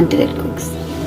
until it cooks.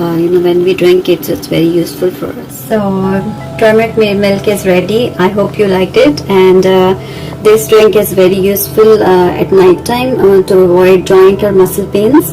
when we drink it, it's very useful for us. So turmeric milk is ready. I hope you liked it, and this drink is very useful at night time to avoid joint or muscle pains.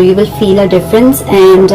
you will feel a difference. And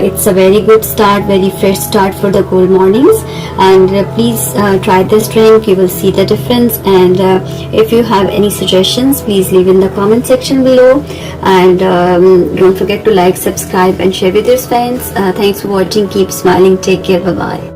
it's a very good start, very fresh start for the cold mornings. And please try this drink. You will see the difference. And if you have any suggestions, please leave in the comment section below. And don't forget to like, subscribe, and share with your friends. Thanks for watching. Keep smiling. Take care. Bye bye.